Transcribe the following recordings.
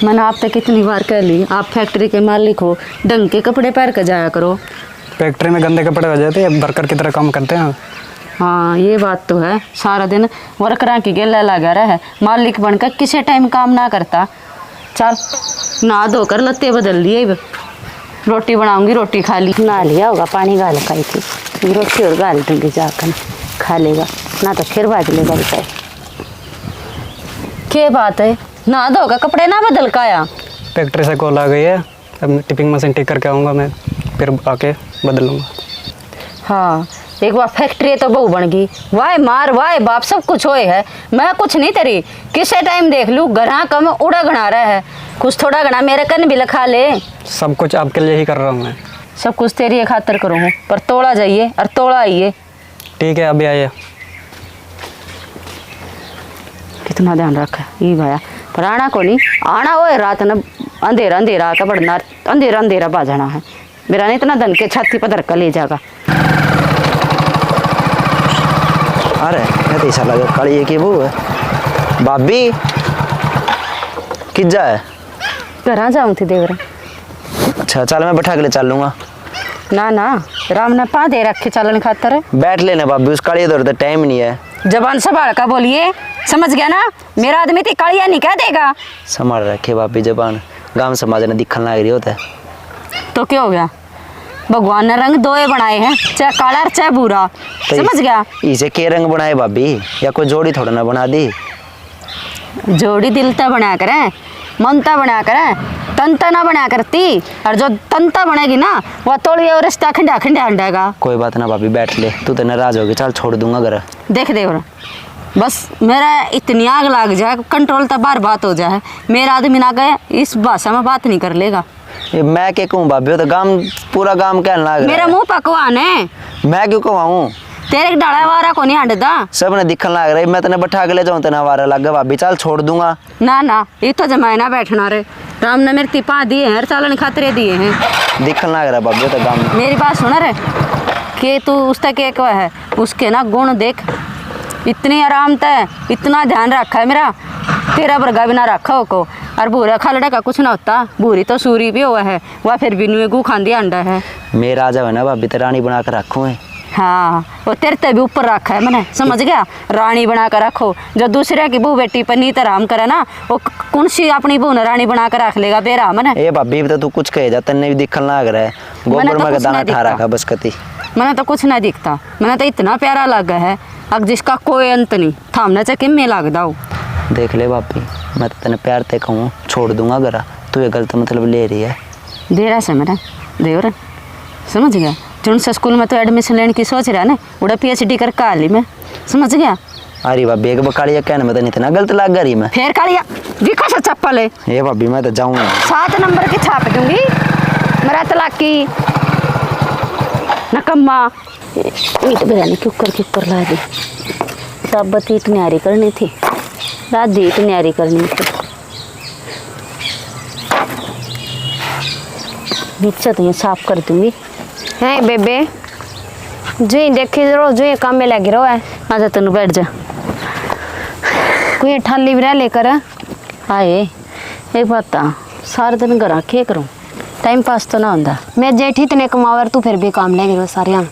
मैंने आप तक कितनी बार कह ली, आप फैक्ट्री के मालिक हो, ढंग के कपड़े पहन कर जाया करो। फैक्ट्री में गंदे कपड़े हो जाते हैं, वर्कर की तरह काम करते हैं। हाँ ये बात तो है, सारा दिन वर्करा की गेला लगा रहा है, मालिक बनकर किसी टाइम काम ना करता। चल नहा धोकर लत्ते बदल लिए, रोटी बनाऊंगी, रोटी खा ली। ना लिया होगा पानी गाल खाई थी, रोटी और गाल दूंगी जाकर, खा लेगा ना तो फिर बाज लेगा बेटा। क्या बात है, नहा धोकर कपड़े ना बदल का आया? फैक्ट्री से कॉल आ गई है, अब टिपिंग मशीन ठीक करके आऊँगा मैं, फिर आके बदल लूँगा। हाँ एक बार फैक्ट्री तो बहू बन गई, वाह मार वाह बाप सब कुछ होए है, मैं कुछ नहीं तेरी किसे टाइम देख लूँ, घना कम उड़ा घना रहा है, कुछ थोड़ा घना मेरे कन भी लिखा ले। सब कुछ आपके लिए ही कर रहा हूँ मैं। सब कुछ तेरी खातिर करूँ हूँ, पर तोड़ा जाइए और तोड़ा आइए। ठीक है अभी आइए। कितना ध्यान रखा ये भाया, पर आना को नहीं आना हो, रात न अंधेरा अंधेरा आकर बढ़ना, अंधेरा अंधेरा बाजाना है, मेरा नहीं इतना धन के छाती पर धरका ले जाएगा। अरे मैं तो ऐसा लगा काली है कि वो है भाभी किस जा है। घर जाऊँ थी देवर। अच्छा चल मैं बैठा के ले चल लूँगा। ना ना राम ने पा दे रखे चलन खातर। बैठ लेना भाभी, उस काली दौर तो टाइम नहीं है। जबान संभाल का बोलिए, समझ गया ना, मेरा आदमी थी कालिया नहीं कह देगा। संभाल रखे भाभी जबान, गांव समाज ने दिखने लग रही होता है। तो क्या हो गया, भगवान ने रंग दोए बनाए हैं, चाहे काला और चाहे भूरा, तो समझ गया। इसे के रंग बनाए भाभी, या कोई जोड़ी थोड़ा ना बना दी। जोड़ी दिलता बना करे, मनता बना करे, तंता ना बना करती, और जो तंता बनेगी ना वह तोड़िए और रिश्ता खंडा खंडा हंडेगा। कोई बात ना भाभी बैठ ले, तू तो नाराज होगी, चल छोड़ दूंगा घर। देख देवर, बस मेरा इतनी आग लग जाए, कंट्रोल तो बार बात हो जाए, मेरा आदमी ना गए इस भाषा में बात नहीं कर लेगा। ये मैं क्या कहूँ भाभी, वो तो गांव पूरा गांव कहने लग रहा है। मेरा मुंह पकवान है, मैं क्यों कहूँ, तेरे डाला वारा को नहीं हटदा। सब ने दिखने लग रहा है, मैं तेने बैठा के ले जाऊँ तेना वारा लग गया भाभी, चल छोड़ दूंगा। ना ना ये तो जमाना बैठना रे, राम ने मेरे तिपा दिए हैं, चालन खातरे दिए हैं। दिखने लग रहा है भाभी तो गांव में। मेरी बात सुना रे, कि तू उस तक एक है, उसके ना गुण देख, इतनी आराम तय, इतना ध्यान रखा है मेरा, तेरा बरगा भी ना रखा हो को। और भूरा खालड़ा का कुछ ना होता, भूरी तो सूरी भी हुआ है, वह फिर भी नुए गू खांदी अंडा है। मेरा राजा है ना भाभी, तो रानी बना कर रखूँ है। हाँ वो तेरे ते भी ऊपर रखा है मैंने, समझ गया, रानी बना कर रखो। जो दूसरे की बहू बेटी पर नीत आराम करे ना, वो कौन सी अपनी बहू ने रानी बना कर रख लेगा बेरा मैंने। ए भाभी तो तू कुछ कहे जा, तन्ने भी दिखने लग रहा है, गोबर में दाना ठा रखा बस कती। मैंने तो कुछ नहीं दिखता, मैंने तो इतना प्यारा लगा है, अब जिसका कोई अंत नहीं, थामने से किम में लग दाऊ। देख ले भाभी, मैं तो तेने प्यार ते कहूँ छोड़ दूंगा घर, तू ये गलत मतलब ले रही है। देरा से मेरा देवर, समझ गया, जो से स्कूल में तो एडमिशन लेने की सोच रहा है ना, उड़ा PhD कर का ली मैं, समझ गया। अरे भाभी एक बकालिया कहने में तो इतना गलत लग रही मैं। फिर कालिया दिखा सा चप्पल है। ये भाभी मैं तो जाऊँगा, 7 नंबर की छाप दूंगी, मेरा तलाकी नकम्मा। ईट बिरयानी कुकर ला दी, तब ईट न्यारी करनी थी, रात दी ईट न्यारी करनी थी। नीचे तो ये साफ कर दूंगी। है बेबे, जो ही देखे रहो, जो ही काम में लगे रहो है। आजा तेन बैठ जा, कोई ठाली भी लेकर आए। एक बात सारे दिन घर क्या करूँ, टाइम पास तो ना होता। मैं जेठ इतने कमावर, तू फिर भी काम लगे रहो सारे।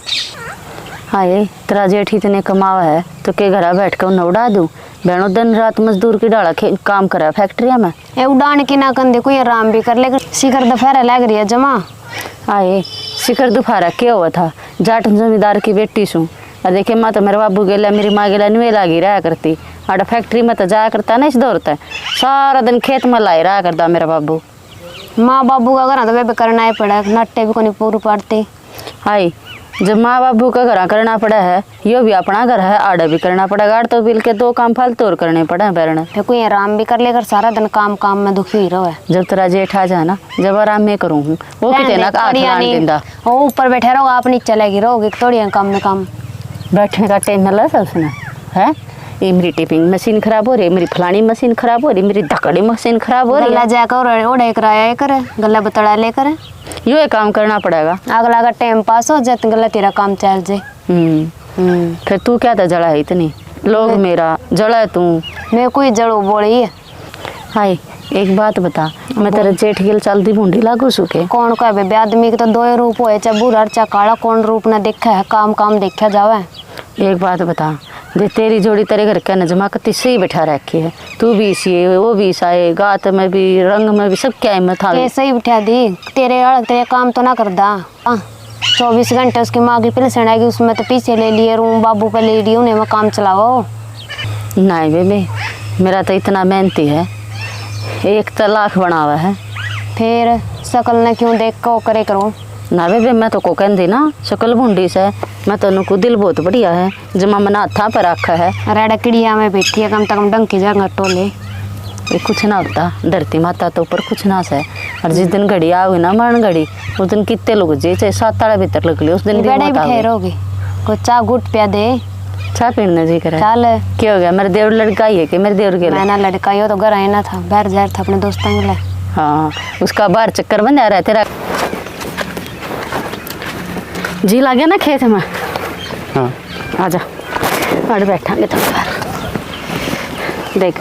हाय तेरा जेठ इतने कमावा है तो के घर बैठ कर उन्हें उड़ा दूँ, बहनों दिन रात मजदूर की डाला काम करा फैक्ट्रिया में। ए उड़ान की ना कंधे कोई आराम भी कर लेकर, शिखर दोपहर लग रही है जमा। आए शिखर दोपहर क्या हुआ था, जाट जमींदार की बेटी सूँ, और देखे माँ तो मेरे बाबू गेला मेरी माँ गेला नुए लागी रहा करती, आड़ा फैक्ट्री में तो जाया करता ना, इस दौड़ता सारा दिन खेत में लाई रहा करता मेरा बाबू। माँ बाबू का घर तो बेबे करना ही पड़ा, नट्टे भी को नहीं पूरी पड़ते। हाई जब माँ बाबू का घर करना पड़ा है, यो भी अपना घर है, आड़ा भी करना पड़ेगा, आड़ तो बिल के 2 काम फालतू और करने पड़े हैं बैरने। फिर कोई आराम भी कर लेकर सारा दिन काम में दुखी ही रहो है। जब तेरा जेठ आ जाए ना, जब आराम में करूँ वो कितने ना आठ वो ऊपर बैठे रहो, आप नीचे लगी रहोगे थोड़ी काम में काम। बैठने का टेंशन ला सब सुना है, ये मेरी टिपिंग मशीन खराब हो रही, मेरी फलानी मशीन खराब हो रही, मेरी धकड़ी मशीन खराब हो रही। गला जाकर ओढ़े कराया कर, गला बतड़ा लेकर यो ये काम करना पड़ेगा, अगला का टाइम पास हो जाए, गला तेरा काम चल जाए। फिर तू क्या था जड़ा है इतनी, लोग मेरा जड़ा है तू। मैं कोई जड़ो बोली है। हाय एक बात बता, मैं तेरे जेठ गिल चलती बूंदी लागू सुके। कौन कहे बेबे, आदमी के तो दो ही रूप होए, चाहे बुरा चाहे काला, कौन रूप ना देखा है, काम काम देखा जावे। एक बात बता, जे तेरी जोड़ी तेरे घर के नजमा कती सही बैठा रखी है, तू भी सी है वो भी सा है, गात में भी रंग में भी सब क्या हिम्मत आ कैसे ही बिठा दी, तेरे अलग तेरे काम तो ना करदा। 24 घंटे उसकी माँ की पेंशन आएगी, उसमें तो पीछे ले लिए रूम, बाबू पे ले लिए, उन्हें मैं काम चलाओ। नहीं बेबे, मेरा तो इतना मेहनती है, 1 लाख बनावा है। फिर शकल ने क्यों देख को करे करूँ। ना बेबे, मैं तो को कहती ना शकल भूंडी से, मैं तो को दिल बहुत बढ़िया है, जमा मना हाथा पर रखा है। रेड़ा किड़िया में बैठी है, कम से कम डंकी जगह टोले। ये कुछ ना होता, धरती माता तो ऊपर कुछ ना से। और जिस दिन घड़ी आओगी ना मरण घड़ी, उस दिन कितने लोग जी चाहे 7 ताड़ा भीतर लग लियो, उस दिन भी बेड़े मौत बिठे आओगी। रहोगे, को चाह गुट पिया दे। चाय पीने जी करे। चल क्या हो गया, मेरे देवर लड़का ही है कि मेरे देवर के लिए? मैं ना लड़का ही हो तो घर आना था, बाहर जा था अपने दोस्तों के लिए। हाँ, उसका बाहर चक्कर बन जा रहा है तेरा। जी ला गया ना खेत में? हाँ आजा, अड़ बैठांगे तो बाहर। देख,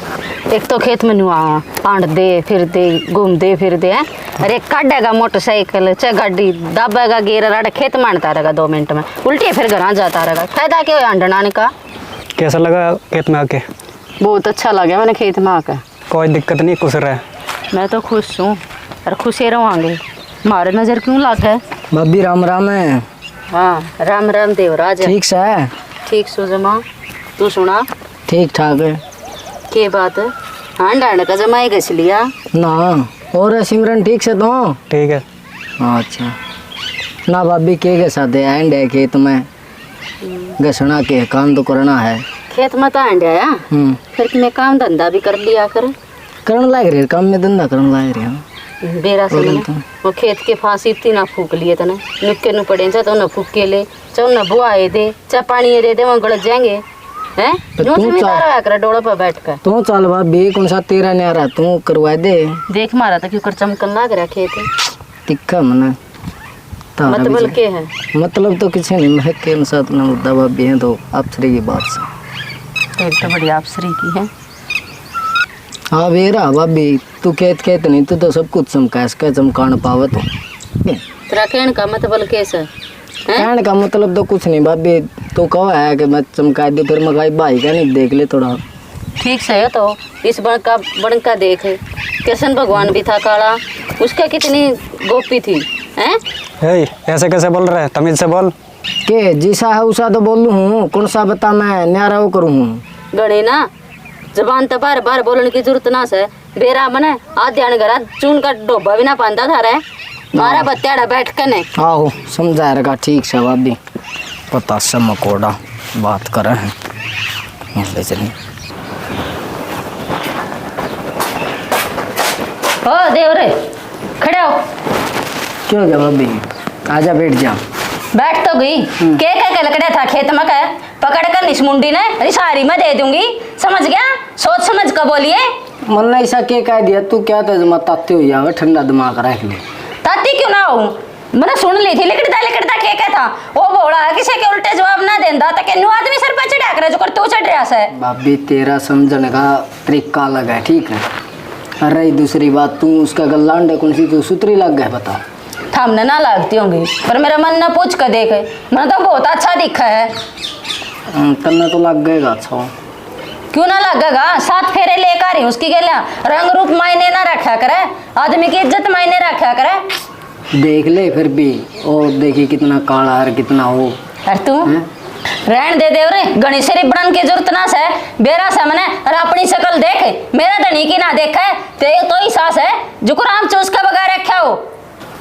एक तो खेत में नुआ पांड दे फिर दे, घूम दे फिर दे है। अरे काटेगा मोटरसाइकिल चाहे गाड़ी, दाबेगा गियर, राडा खेत मानता रहेगा 2 मिनट में, उल्टी फिर घर जाता रहेगा। फायदा क्या है अंडनाने का? कैसा लगा खेत में आके? बहुत अच्छा लगा मैंने खेत में आकर। कोई दिक्कत नहीं, खुश रहे। मैं तो खुश हूँ और खुश ही रहोगे। हमारे नज़र क्यों लग है? भाभी राम राम है। हाँ, राम राम देवराज। ठीक से है? ठीक सुजमा, तू सुना? ठीक ठाक है। के बात? हाँ, डांड का जमाई घस लिया ना और सिमरन ठीक से तो? ठीक है। अच्छा ना भाभी के साथ एंड है खेत में, घसना के काम तो करना है। खेत में तो आंड आया, फिर तुम्हें काम धंधा भी कर लिया कर। करने लाग रही, काम में धंधा करने लाग रही है। बेरा से मैंने वो खेत के फांसी इतनी ना फूक लिए तने, नुक्के नु पड़े चाहे तो ना फूक के ले, चाहे ना बुआए दे, चाहे पानी दे दे, वहाँ गलत जाएंगे हैं। तो जो तू जिम्मेदार है कर डोड़ा पर बैठ कर। तू चल भाभी, कौन सा तेरा नहीं आ रहा, तू करवा दे। देख मारा था क्यों कर चमकन लाग रहा खेत। तिक्का मना मतलब के है? मतलब तो किसी नहीं, मैं के साथ अपना मुद्दा भाभी है तो अफसरी की बात से। एक तो बड़ी अफसरी की है। हाँ वेरा भाभी, तू खेत नहीं, तू तो सब कुछ चमका, इसका चमकान पावा तो। तेरा कहने का मतलब कैसे? कहने का मतलब तो कुछ नहीं भाभी, तो कहा है कि मैं चमका दी, फिर मैं भाई का नहीं देख ले थोड़ा। ठीक से है तो इस बड़का देख, कृष्ण भगवान भी था काला, उसका कितनी गोपी थी हैं? ऐसे कैसे बोल रहे हैं, तमीज से बोल। के जिसा है उसा तो बोलू हूँ, कौन सा बता मैं न्यारा वो करूँ हूँ। गणे ना जबान तो बार बार बोलने की जरूरत ना से। बेरा मने आध्यान घरा चून का डोबा भी ना पांदा था रे, मारा बत्याड़ा बैठ कर ने। आओ समझा रहेगा ठीक से भाभी, पता समकोड़ा बात कर रहे हैं। ले चलिए। ओ देवरे खड़े हो। क्यों गया भाभी, आजा बैठ जा। बैठ तो गई, के लकड़ा था खेत में का, पकड़ कर निश मुंडी ने सारी में दे दूंगी, समझ गया? सोच समझ कर बोलिए। मन ऐसा के कह दिया, तू क्या तो जमा ताते हो जावे, ठंडा दिमाग रख ले। ताती क्यों ना हूँ, मैंने सुन ली थी लिकड़ता के था वो बोला है किसी के उल्टे जवाब ना देंदा तो के आदमी सर पे चढ़ा कर जो कर तू चढ़ रहा है। भाभी तेरा समझने का तरीका अलग है, ठीक है। अरे दूसरी बात, तू उसका गल्लांडे कौन सी तू सुतरी लग गए बता। थामने ना लगती होंगी पर मेरा मन ना पूछ कर देख, मैंने तो बहुत अच्छा दिखा है। तन्ने तो लग गएगा। अच्छा क्यों ना लगेगा, 7 फेरे लेकर ही उसकी गलिया रंग रूप मायने ना रखा करे, आदमी की इज्जत मायने रखा करे। देख ले फिर भी, और देखिए कितना काला है कितना वो। अरे तू रहन दे दे रे, गणेश री बनन की जरूरत ना से। बेरा सामने अरे अपनी शक्ल देख, मेरा धनी की ना देखा है तो ही सास है जो राम चूस का बगा रखा हो।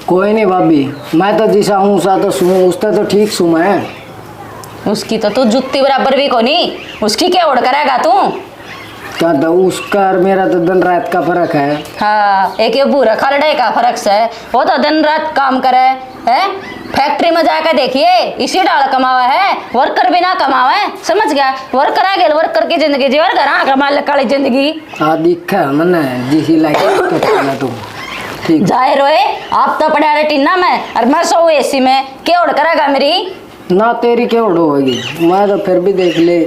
कोई नहीं भाभी, मैं तो जिसा हूँ उसा तो सुनूँ, उसका तो ठीक सुन है। उसकी तो तू जुत्ती बराबर भी को नहीं, उसकी क्या उड़ करेगा तू? क्या तो उसका और मेरा तो दिन रात का फर्क है। हाँ, एक ये बुरा खलड़े का फर्क है, वो तो दिन रात काम करे है। फैक्ट्री में जाकर देखिए, इसी डाल कमावा है, वर्कर भी ना कमावा है, समझ गया? वर्कर आ गया, वर्कर की जिंदगी जी, वर्कर हाँ कमा ले काली जिंदगी। हाँ दिखा मैंने जिसी लाइक तो ठीक जाहिर होए आप तो पड़ा रहे टीना में और मैं सो एसी में, क्या उड़ करेगा मेरी ना तेरी क्या उड़ होगी। मैं तो फिर भी देख ले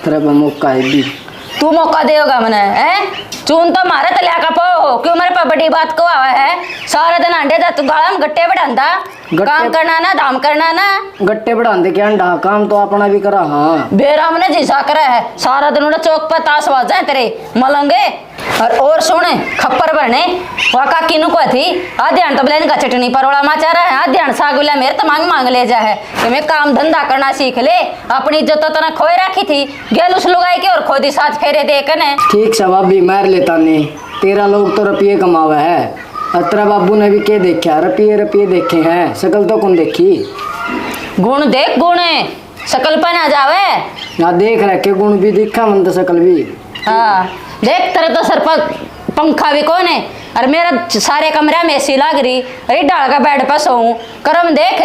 तेरा मौका है भी। तू मौका देगा मैंने है? चून तो मारे तलिया का पो क्यों मेरे पे बड़ी बात को आवा है सारा दिन अंडे दा तू गाला में गट्टे बढ़ांदा काम करना ना दाम करना ना गट्टे बढ़ाते क्या अंडा काम तो अपना भी करा। हाँ बेराम ने जिसा करे है सारा दिन उड़ा चौक पर ताश बाजा तेरे मलंगे और सुने खप्पर भरने वाका किनु को थी आध्यान तो ब्लेन का चटनी परोड़ा माचा रहा है आध्यान सागुला मेरे तो मांग मांग ले जा है कि मैं काम धंधा करना सीख ले अपनी इज्जत तो तना खोए रखी थी गेल उस लुगाई के और खोदी साथ फेरे दे कने ठीक सवाब भी मार लेता नहीं। 13 लोग तो रुपये कमावे है और तेरा बाबू ने भी क्या देखा रुपये देखे हैं शकल तो कौन देखी। गुण देख गुण शकल पर ना जावे ना देख रखे गुण भी दिखा मन तो शकल भी। हाँ देख तेरे तो सर पर पंखा भी कौन है और मेरा सारे कमरा में एसी लग रही अरे डाल का बेड पर सोऊं करम देख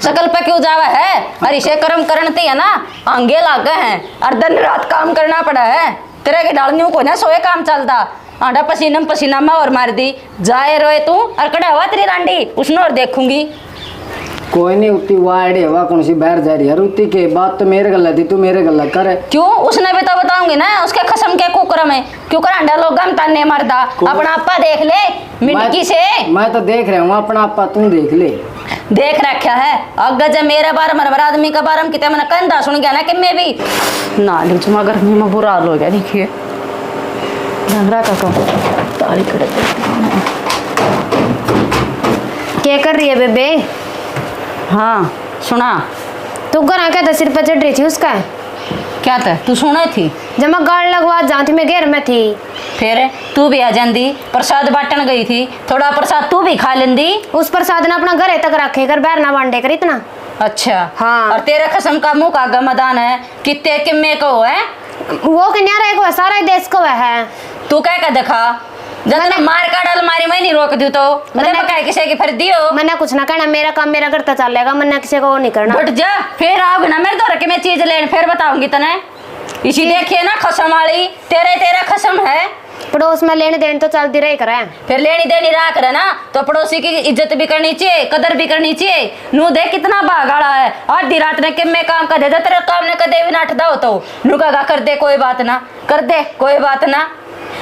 शकल पे क्यों जावा है और इसे कर्म करनती है ना आंगे लाग गए हैं और दिन रात काम करना पड़ा है तेरे के डालनियों को ना सोए काम चलता आंडा पसीना में और मार दी जाए रोए तू और कड़ा हुआ तेरी रांडी उसने और देखूंगी कोई नहीं उतनी वाइड हवा कौन सी बाहर जा रही है उतनी के बात तो मेरे गला थी तू मेरे गला कर क्यों उसने भी तो बताऊंगी ना उसके खसम के कुकरम है क्यों कर अंडा लोग गम ताने मरदा अपना आपा देख ले मिटकी से मैं तो देख रहा हूँ अपना आपा तू देख ले देख रखा है अगर जब मेरा बार मरबर आदमी का बार हम कितने मैंने कंधा सुन गया ना कि मैं भी ना लिंचमा गर्मी में बुरा हाल हो गया देखिए डंगरा का कम ताली करे क्या कर रही है बेबे। हाँ सुना तू घर आके तो सिर पर चढ़ रही थी उसका क्या था तू सुने थी जब मैं गाड़ लगवा जाती मैं घेर में थी फिर तू भी आ जाती प्रसाद बांटन गई थी थोड़ा प्रसाद तू भी खा लेंदी उस प्रसाद ने अपना घर तक रखे कर बाहर ना बांटे कर इतना। अच्छा हाँ और तेरे खसम का मुंह का गमदान है कितने किम्मे को है वो किन्यारा को सारा ही देश को है तू क्या कर दिखा जब मार काट अलमारी में नहीं रोक दी तो मैंने कहा किसी की फिर दियो मैंने कुछ ना कहना मेरा काम मेरा करता चलेगा मैंने किसी को वो नहीं करना उठ जा फिर आओगे ना मेरे तो रखे मैं चीज लेने फिर बताऊंगी तने इसी देखिए ना खसम वाली तेरा खसम है पड़ोस में लेने देने तो चलती रही करे फिर लेनी देनी रहा करे ना तो पड़ोसी की इज्जत भी करनी चाहिए कदर भी करनी चाहिए नू देख कितना भागाड़ा है आधी रात ने किम में काम कर दे तेरे काम ने कदे भी नाटदा हो तो नू कहा कर दे कोई बात ना कर दे कोई बात ना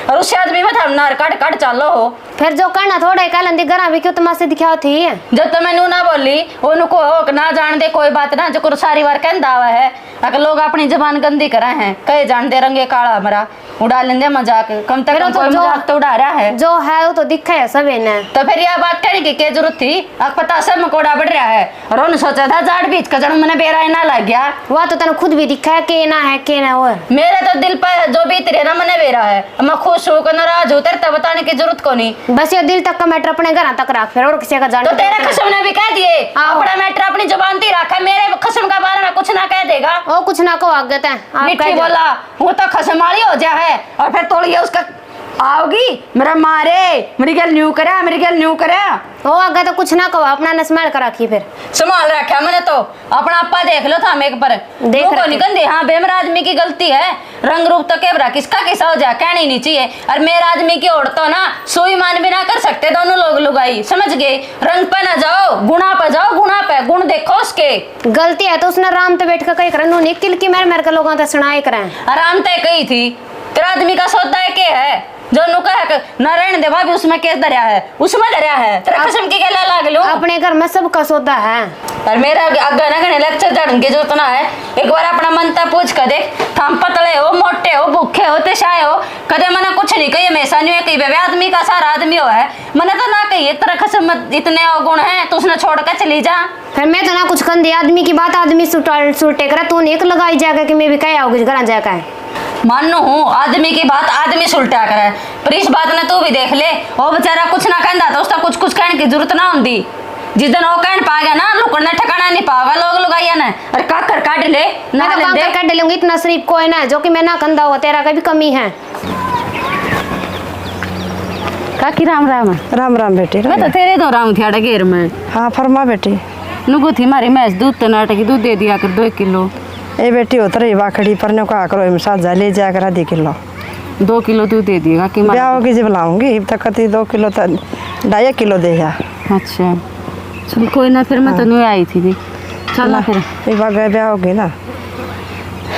और उस आदमी में था नार काट चलो हो फिर जो करना थोड़ा कह लेंदी घर भी क्यों तमाशे दिखाओ थी जब तो मैं नू ना बोली वो नुको हो ना जान दे कोई बात ना जो सारी बार कहता हुआ है अगर लोग अपनी जबान गंदी करा है कहे जान दे रंगे काला हमारा उड़ा लेंगे मजाक कम तक कोई मजाक तो उड़ा रहा है जो है वो तो दिखा है सब ने तो फिर यह बात कहने की क्या जरूरत थी अब पता सब मकोड़ा बढ़ रहा है और उन्होंने सोचा था जाड़ बीच का जड़ मैंने बेरा ना लग गया वह तो तेने खुद भी दिखा है के ना वो मेरे तो दिल पर जो बीत रहे ना मैंने बेरा है मैं खुश हूँ नाराज हूँ तेरे बताने की जरूरत को नहीं बस ये दिल तक का मैटर अपने घर तक रख फिर और किसी का जान तो तेरे खसम ने भी कह दिए अपना मैटर अपनी जुबान थी रखा मेरे खसम का बारे में कुछ ना कह देगा ओ कुछ ना को आगे मिठी बोला वो तो खसम वाली हो जा है और फिर तोड़िए उसका आओगी मेरा मारे मेरी गल न्यू करे ओ आगे तो कुछ ना कहो अपना न संभाल कर रखी फिर संभाल रखा मैंने तो अपना आपा देख लो था एक पर देख को निकल दे हाँ बेमर आदमी की गलती है रंग रूप तो कैबरा किसका किसा हो जा कहना ही नहीं चाहिए और मेरा आदमी की औरतों ना सुई मान भी ना कर सकते दोनों लोग लुगाई समझ गए रंग पे ना जाओ गुणा पे गुण देखो उसके गलती है तो उसने राम तो बैठ कर कही करे नूनी किल की मेरे के लोगों तो सुनाए करें आराम तय कही थी तेरा आदमी का सौदा है क्या है जो नुका है नारायण देवा भी उसमें केस दरिया है उसमें दरिया है तेरा कसम की गला लाग लो अपने घर में सब का सौदा है और मेरा आगे ना घने लेक्चर जाने की जरूरत ना है एक बार अपना मनता पूछ कर देख थम पतले हो मोटे हो भूखे हो तेशाए हो कदे मैंने कुछ नहीं कही हमेशा नहीं कही बेबे आदमी का सारा आदमी हो है मैंने तो ना कही तेरा कसम इतने अवगुण है तो उसने छोड़ कर चली जा फिर मैं तो ना कुछ कर दिया आदमी की बात आदमी सुलटे करा तू एक लगाई जाएगा कि मैं भी कह आओगी घर जाकर मानो हूँ आदमी की बात आदमी सुलटा करे पर इस बात ने तू भी देख ले वो बेचारा कुछ ना कहता तो उसका कुछ कहने की जरूरत ना होती जिस दिन वो कहने पाएगा ना लुकड़ना ठिकाना नहीं पाएगा लोग लगाइया ना और काकर काट ले ना ले काट लूंगी इतना शरीफ कोई ना जो कि मैं ना कंधा हो तेरा का भी कमी है काकी राम राम राम राम बेटी मैं तो तेरे दो राम थी घेर में हाँ फरमा बेटी नुगु थी मारी मैच दूध तो नाटक दूध दे दिया कर 2 किलो ए बेटी उतर ही बाखड़ी पर ने कहा करो साथ ले जा कर 2 किलो 2 किलो दूध दे दिएगा कि ब्याह होगी जब लाऊंगी तब कती 2 किलो तो 2.5 किलो दे जा अच्छा चल कोई ना फिर मैं तो नहीं आई थी चल ना फिर ये बाग ब्याह होगी ना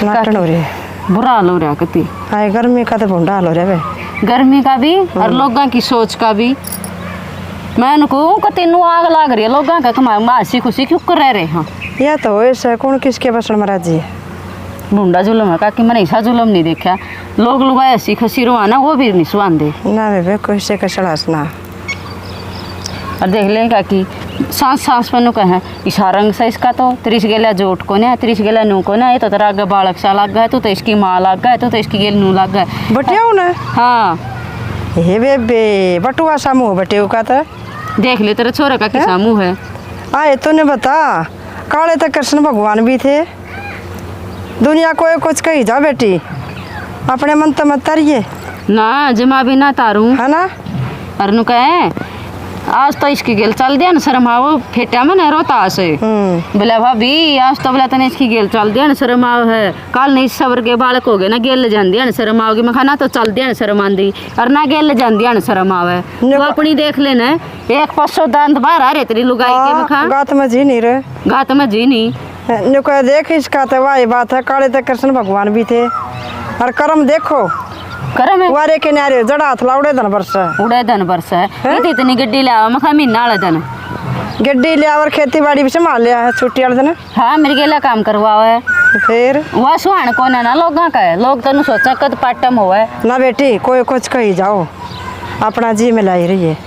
नाटन हो रही है बुरा हाल हो रहा कती हाँ गर्मी का तो भूडा हाल हो रहा है गर्मी का भी और लोगों की सोच का भी। मैं उनको को तेनू आग लाग रही है लोगों का कमा मासी खुशी क्यों कर रहे हाँ। या तो ऐसा कौन किसके बसन महाराज जी ढूंढा जुलम है कि मैंने ऐसा जुलम नहीं देखा। लोग लोग ऐसी खसी रुआना वो भी नहीं सुहांदे। ना बेबे किससे का सड़ासना और देख लेगा कि सांस सांस में नुका है इशारंग से इसका तो त्रिश गेला जोट को ना त्रिश गेला नू को ना ये तो तेरा आगे बालक सा लग गया तो इसकी माँ लग गया तो इसकी गेल नू लग गया। बटियाऊ ना हाँ हे बेबे बटुआ सा मुँह बटियाऊ का तो देख ले तेरे छोरे का किसा मुँह है। आए तूने बता काले तो कृष्ण भगवान भी थे। दुनिया को कुछ कही जा बेटी अपने मन तो मत तारिए ना जमा भी ना तारू है ना। और नु कहे आज तो इसकी गेल चल दिया ना शर्माओ फेटा में ना रोता से बोला भाभी आज तो बोला तने इसकी गेल चल दिया ना शर्माओ है कल नहीं सबर के बालक हो गए ना गेल ले जान दिया ना शर्माओगी मैं खाना तो चल दिया ना शर्मांदी और ना गेल ले जान दिया ना शर्माओ है तो अपनी देख लेना एक 500 दांत बाहर आ रहे तेरी लुगाई के मैं खा गात में जी नहीं रहे गात में जी नहीं नुका देख इसका तो वही बात है काले तो कृष्ण भगवान भी थे और कर्म देखो करम है वारे के नारे जड़ा हाथ लाउड़े धन बरस उड़े धन बरस है इतनी गड्डी ले आओ मैं खा महीना वाले दिन गड्डी ले और खेती बाड़ी भी संभाल लिया है छुट्टी वाले दिन। हाँ मेरे गेला काम करवाओ है फिर वह सुहान कौन है ना लोगों का है लोग तो सोचा कद पाटम हुआ है ना बेटी कोई कुछ कही जाओ अपना जी मिलाई रही है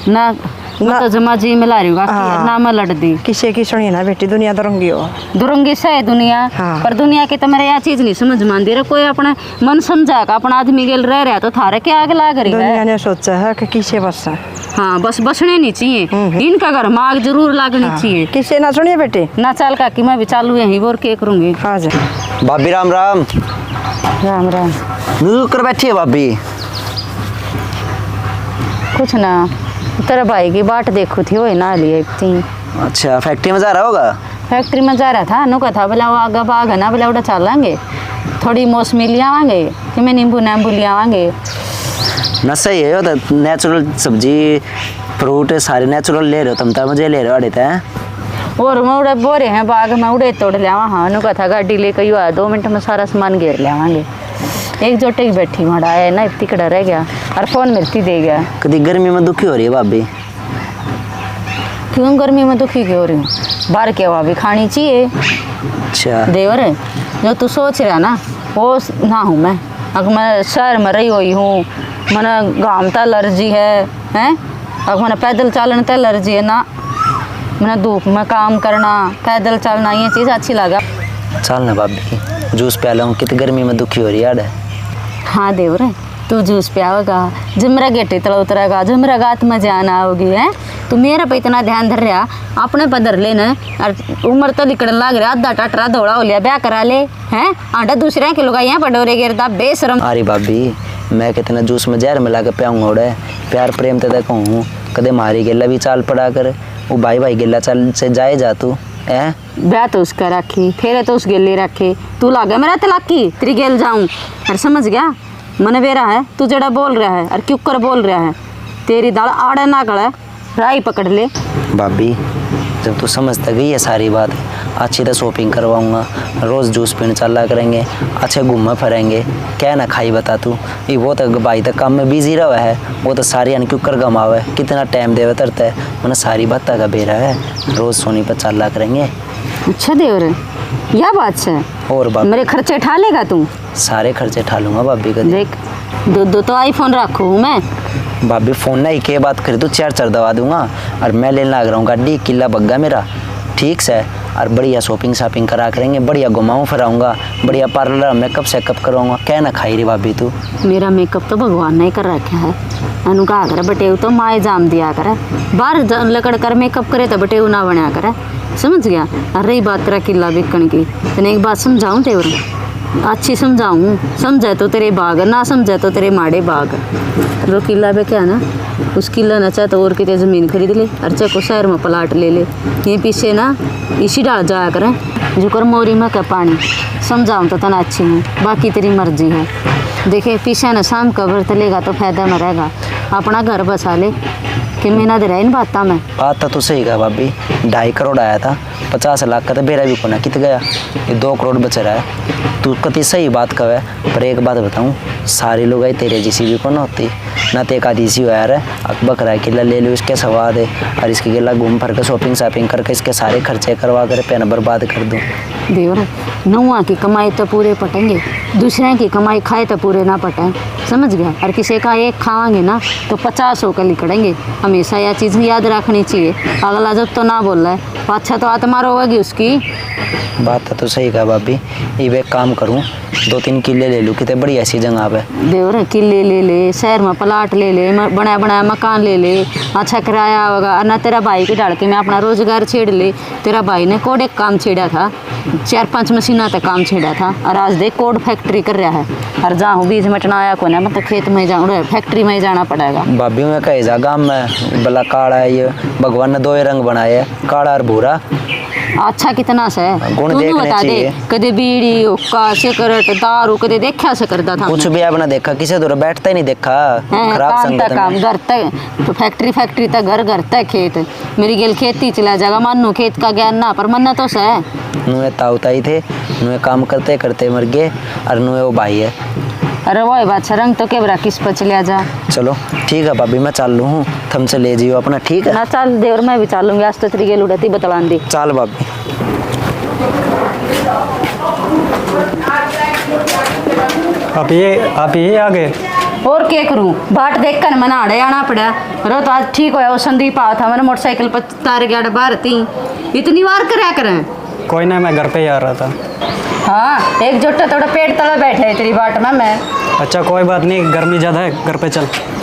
ना ना तो जमा जी मिला रही होगा हाँ। ना मैं लड़ दी किसे की सुनिए ना बेटी दुनिया दुरंगी हो दुरंगी से है दुनिया हाँ। पर दुनिया की तो मेरे यह चीज नहीं समझ मान दे रहा कोई अपना मन समझा का अपना आदमी गेल रह रहा तो थारे के आग लाग रही दुनिया है। ने सोचा है कि किसे बस हाँ बस बसने नहीं चाहिए इनका घर माग जरूर लागनी चाहिए। किसे ना सुनिए बेटी ना चाल का कि मैं भी चालू यही बोर के करूंगी। हाँ जी भाभी राम राम। राम राम। नू कर बैठी है भाभी। कुछ ना तेरा भाई की बाट देखो थी वही ना लिए थी। अच्छा फैक्ट्री में जा रहा होगा। फैक्ट्री में जा रहा था नु का था बोला वो आगा बाग है ना बोला उड़ा चलेंगे थोड़ी मौसमी ले आवांगे कि मैं नींबू नींबू ले आवांगे ना सही है तो नेचुरल सब्जी फ्रूट सारे नेचुरल ले रहे हो तुम तो मुझे ले रहे हो अड़े थे और मैं उड़े बोरे हैं बाग में उड़े तोड़ ले आवा। हाँ नु का था गाड़ी लेकर यू आ 2 मिनट में सारा सामान घेर ले आवांगे। एक जोटे की बैठी वहाँ आया ना इतनी कड़ा रह गया और फोन मिलती दे गया। कभी गर्मी में दुखी हो रही है भाभी। क्यों गर्मी में दुखी क्यों हो रही हूँ बाहर की हवा भी खानी चाहिए। अच्छा देवर जो तू सोच रहा ना वो ना हूँ मैं। अगर मैं शहर में रही हुई हूँ मैंने घाम तो एलर्जी है हैं अगर मैंने पैदल चलने तो एलर्जी है ना मैंने धूप में काम करना पैदल चलना ये चीज़ अच्छी लगा। चल ना भाभी जूस प्याला हूँ कितनी गर्मी में दुखी हो रही है अड़े। हाँ देवर तू जूस पियाओगा जब मेरा गेटे तला उतरेगा जो मेरा गात में जान आओगी है तू मेरा पे इतना ध्यान धर रहा अपने पर धर लेना और उम्र तो लिकड़न लग रहा आधा टटरा दौड़ा हो लिया ब्याह करा ले हैं आटा दूसरे के लोग यहाँ पर डोरे गिरता बेशरम। अरे भाभी मैं कितना जूस में जहर मिला के पियाऊँगा उड़े प्यार प्रेम तो देखा हूँ कदे मारी गेला भी चाल पड़ा कर वो भाई भाई गेला चाल से जाए जा तू है ब्याह तो उसका रखी फेरे तो उस गेले रखे तू लागे मेरा तलाकी तेरी गेल जाऊं और समझ गया मने बेरा है तू जड़ा बोल रहा है और क्यों कर बोल रहा है तेरी दाल आड़े ना गड़े राई पकड़ ले। भाभी जब तू समझ तक गई है सारी बात अच्छी तरह शॉपिंग करवाऊँगा रोज़ जूस पीने चला करेंगे अच्छे घूमे फिरेंगे क्या ना खाई बता तू ये वो तो भाई तक काम में बिजी रहा है वो तो सारी अनक्यूकर गमावे कितना टाइम देवे तरता है मैंने सारी बात का बेरा है रोज़ सोनी पर चला करेंगे। अच्छा देवर यह बात है और भाभी मेरे खर्चे ठा लेगा तू सारे खर्चे ठा लूँगा भाभी का देख दो तो आईफोन रखू हूँ मैं भाभी फ़ोन ना एक बात करी तो 4 दवा दूंगा और मैं लेने लग रहा हूँ गाड़ी किला बग्गा मेरा ठीक से और बढ़िया शॉपिंग करा करेंगे बढ़िया घुमाऊँ फिराऊँगा बढ़िया पार्लर मेकअप शेकअप करवाऊँगा क्या ना खाई रही भाभी तू। मेरा मेकअप तो भगवान ने कर रखा है अनु कहा करे बटेऊ तो माए जाम दिया करे बाहर लकड़ कर मेकअप करे तो बटेऊ ना बना करे समझ गया। और रही बात तेरा किला बिकन की तेने एक बात समझाऊँ तेवर अच्छी समझाऊँ समझे तो तेरे बाग ना समझे तो तेरे माड़े बाग जो किला पे क्या ना उस किला न चाहे तो और कितने ज़मीन खरीद ले और चाहे को शहर में प्लाट ले ले ये पीछे ना इसी डाल जाया करें जो कर मोरी में का पानी समझाऊँ तो तना अच्छी हूँ बाकी तेरी मर्जी है। देखे पीछे न शाम का व्रत लेगा तो फायदा में रहेगा अपना घर बसा ले कि महीना दे रहा इन बात में। बात तो सही कहा भाभी, 2.5 करोड़ आया था, 50 लाख का तो बेरा भी कोना कित गया, ये 2 करोड़ बच रहा है। तू कति सही बात कहे, पर एक बात बताऊं, सारे लोग आई तेरे जैसी भी कौन होती ना, ते का देसी हो यार, बकरा किला ले लो, इसके स्वाद है, और इसके गिला घूम फिर के शॉपिंग करके इसके सारे खर्चे करवा कर पैन बर्बाद कर दूं। देवर नौआ की कमाई तो पूरे पटेंगे, दूसरे की कमाई खाए तो पूरे ना पटें, समझ गया। और किसी का एक खाएंगे ना तो 50 होकर लिकड़ेंगे। हमेशा यह चीज़ याद रखनी चाहिए, अगला जब तो ना बोल रहा है पाछा तो आत्मा रोएगी उसकी। बात तो सही कहा भाभी, ये वे काम करूं, 2-3 किले ले लूँ, कितने बड़ी ऐसी जगह पे। देवर किले ले ले, शहर में प्लाट ले ले, बनाया बनाया मकान ले ले, अच्छा किराया होगा। और ना तेरा भाई के डाल के मैं अपना रोजगार छेड़ ले। तेरा भाई ने कोड एक काम छेड़ा था, 4-5 मशीना तक काम छेड़ा था, और आज देख कोड फैक्ट्री कर रहा है। और जहाँ बीज मटना आया को ना, मतलब खेत में जाऊँ, फैक्ट्री में ही जाना पड़ेगा। भाभी में कहे जा गाँव में भला काला है, ये भगवान ने 2 ही रंग बनाए हैं, काला और भूरा। अच्छा कितना से गुण तू देखने बता दे, चाहिए। कदे बीड़ी हुक्का सिगरेट दारू कदे देखा से करता था? कुछ भी अपना देखा, किसी दूर बैठता ही नहीं देखा, खराब काम संगत तक काम में। घर तक तो फैक्ट्री तक घर तक खेत। मेरी गेल खेती चला जाएगा, मानो खेत का ज्ञान ना, पर मन्ना तो से नुए ताउताई थे, नुए काम करते करते मर गए, और नुए वो भाई है। अरे वो बात रंग तो के बरा किस पर चलिया जा। चलो ठीक है भाभी, मैं चालू हूँ, थम से ले जियो अपना, ठीक है ना चल देवर मैं भी चलूंगी, आज तो तेरी गेल उड़ती बतलान दी। चाल भाभी। आप ये आ गए। और क्या करूं, बाट देख कर मना आड़े आना पड़ा। रो तो आज ठीक होया, वो संदीप आया था, मैंने मोटरसाइकिल पर तार गया बाहर थी, इतनी बार कराया करें। कोई ना, मैं घर पे ही आ रहा था। हाँ एक जोटा थोड़ा पेट तला बैठा है तेरी बाट में मैं। अच्छा कोई बात नहीं, गर्मी ज़्यादा है, घर पे चल।